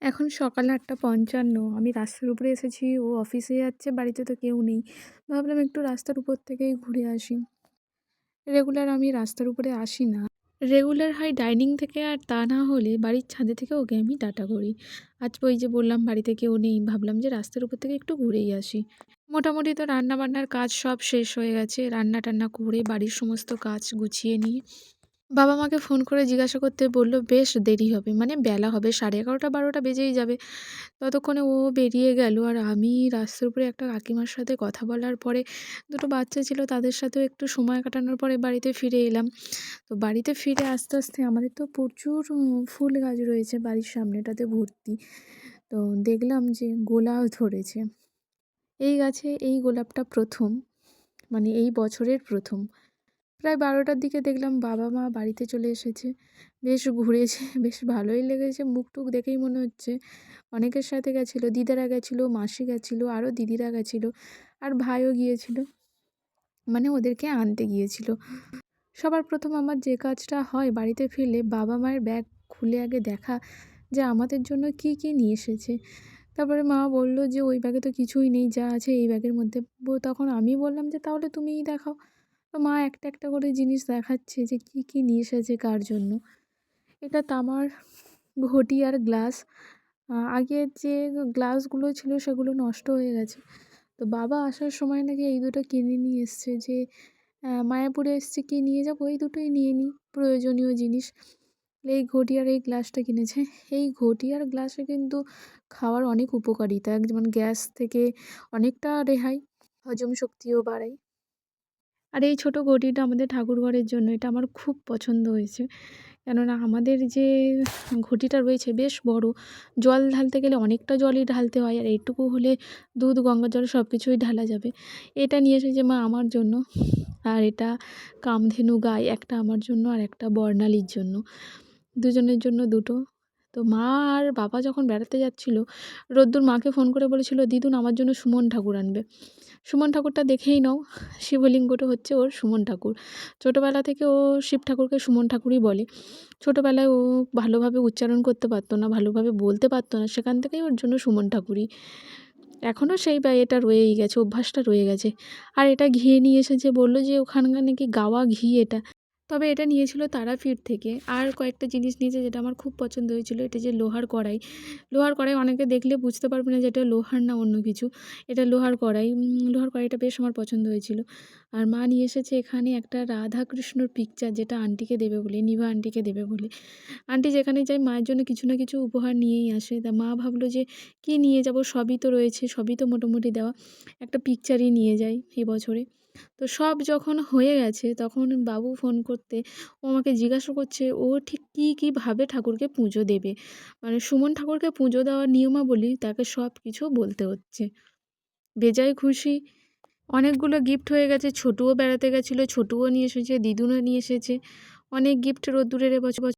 এখন সকাল ৮:৫৫। আমি রাস্তার উপরে এসেছি। ও অফিসে যাচ্ছে, বাড়িতে তো কেউ নেই। ভাবলাম একটু রাস্তার উপর থেকেই ঘুরে আসি। রেগুলার আমি রাস্তার উপরে আসি না। রেগুলার হয় ডাইনিং থেকে, আর তা না হলে বাড়ির ছাদে থেকে ওকে আমি টাটা করি। আজ ওই যে বললাম বাড়িতে কেউ নেই, ভাবলাম যে রাস্তার উপর থেকে একটু ঘুরেই আসি। মোটামুটি তো রান্নাবান্নার কাজ সব শেষ হয়ে গেছে। রান্না-টান্না করে বাড়ির সমস্ত কাজ গুছিয়ে নিয়ে বাবা-মাকে ফোন করে জিজ্ঞাসা করতে বলল বেশ দেরি হবে, মানে বেলা হবে 11:30-12টা বেজেই যাবে। ততক্ষণে ও বেরিয়ে গেল, আর আমি রাস্তার উপরে একটা কাকিমার সাথে কথা বলার পরে, দুটো বাচ্চা ছিল তাদের সাথেও একটু সময় কাটানোর পরে বাড়িতে ফিরে এলাম। তো বাড়িতে ফিরে আস্তে, আস্তে আমাদের তো প্রচুর ফুল গাছ রয়েছে বাড়ির সামনেটাতে ভর্তি। তো দেখলাম যে গোলাপ ধরেছে। এই গাছে এই গোলাপটা ১ম, মানে এই বছরের ১ম। প্রায় ১২টার দিকে দেখলাম বাবা-মা বাড়িতে চলে এসেছে। বেশ ঘুরেছে, বেশ ভালোই লেগেছে। মুখ-টুখ দেখেই মনে হচ্ছে অনেকের সাথে গেছিলো। দিদারা গেছিলো, মাসি গেছিলো, আরও দিদিরা গেছিলো, আর ভাইও গিয়েছিল। মানে ওদেরকে আনতে গিয়েছিল। সবার ১ম আমার যে কাজটা হয় বাড়িতে ফিরলে বাবা-মায়ের ব্যাগ খুলে আগে দেখা যে আমাদের জন্য কী, কী নিয়ে এসেছে। তারপরে মা বলল যে, "ওই ব্যাগে তো কিছুই নেই, যা আছে এই ব্যাগের মধ্যে।" তখন আমি বললাম যে, "তাহলে তুমিই দেখাও।" তো মা একটা, একটা করে জিনিস দেখাচ্ছে যে কী, কী নিয়ে এসেছে কার জন্য। এটা তামার ঘটি আর গ্লাস। আগের যে গ্লাসগুলো ছিল সেগুলো নষ্ট হয়ে গেছে। তো বাবা আসার সময় নাকি এই দুটো কিনে নিয়ে এসছে যে মায়াপুরে এসছি, কি নিয়ে যাবো? এই দুটোই নিয়ে নিই, প্রয়োজনীয় জিনিস। এই ঘটি আর এই গ্লাসটা কিনেছে। এই ঘটি আর গ্লাসে কিন্তু খাওয়ার অনেক উপকারিতা। যেমন গ্যাস থেকে অনেকটা রেহাই, হজম শক্তিও বাড়ায়। আর এই ছোট ঘটিটা আমাদের ঠাকুরঘরের জন্য। এটা আমার খুব পছন্দ হয়েছে। কেননা আমাদের যে ঘটিটা রয়েছে বেশ বড়। জল ঢালতে গেলে অনেকটা জলই ঢালতে হয়, আর এইটুকু হলে দুধ, গঙ্গার জল সব কিছুই ঢালা যাবে। এটা নিয়ে এসেছে মা আমার জন্য। আর এটা কামধেনু গাই, একটা আমার জন্য আর একটা বর্ণালীর জন্য। দুজনের জন্য দুটো। তো মা আর বাবা যখন বেড়াতে যাচ্ছিল, রোদ্দুর মাকে ফোন করে বলেছিল, "দিদুন আমার জন্য সুমন ঠাকুর আনবে।" সুমন ঠাকুরটা দেখেই নাও, শিবলিঙ্গটা হচ্ছে ওর সুমন ঠাকুর। ছোটোবেলা থেকে ও শিব ঠাকুরকে সুমন ঠাকুরই বলে। ছোটোবেলায় ও ভালোভাবে উচ্চারণ করতে পারতো না, ভালোভাবে বলতে পারতো না, সেখান থেকেই ওর জন্য সুমন ঠাকুরই। এখনও সেই এটা রয়েই গেছে, অভ্যাসটা রয়ে গেছে। আর এটা ঘি নিয়ে এসেছে, বলল যে ওখানকার নাকি গাওয়া ঘি এটা। তবে এটা নিয়েছিল তারাপীঠ থেকে। আর কয়েকটা জিনিস নিয়েছে যেটা আমার খুব পছন্দ হয়েছিল। এটা যে লোহার কড়াই। লোহার কড়াই অনেকে দেখলে বুঝতে পারবে না যে এটা লোহার না অন্য কিছু। এটা লোহার কড়াই। লোহার কড়াইটা বেশ আমার পছন্দ হয়েছিল। আর মা নিয়ে এসেছে এখানে একটা রাধাকৃষ্ণর পিকচার, যেটা আন্টিকে দেবে বলে, নিভা আন্টিকে দেবে বলে। আন্টি যেখানেই যায় মায়ের জন্য কিছু না কিছু উপহার নিয়েই আসে। তা মা ভাবলো যে কী নিয়ে যাব, সবই তো রয়েছে, সবই তো মোটামুটি দেওয়া। একটা পিকচারই নিয়ে যাই এবছরে। তো সব যখন হয়ে গেছে তখন বাবু ফোন করতে ও আমাকে জিজ্ঞাসা করছে ও ঠিক কীভাবে ঠাকুরকে পুজো দেবে। মানে সুমন ঠাকুরকে পুজো দেওয়ার নিয়মাবলী তাকে সব কিছু বলতে হচ্ছে। বেজায় খুশি। অনেকগুলো গিফট হয়ে গেছে। ছোটুও বেড়াতে গেছিলো, ছোটুও নিয়ে এসেছে, দিদুনও নিয়ে এসেছে। অনেক গিফট রোদ্দুরের এবছর।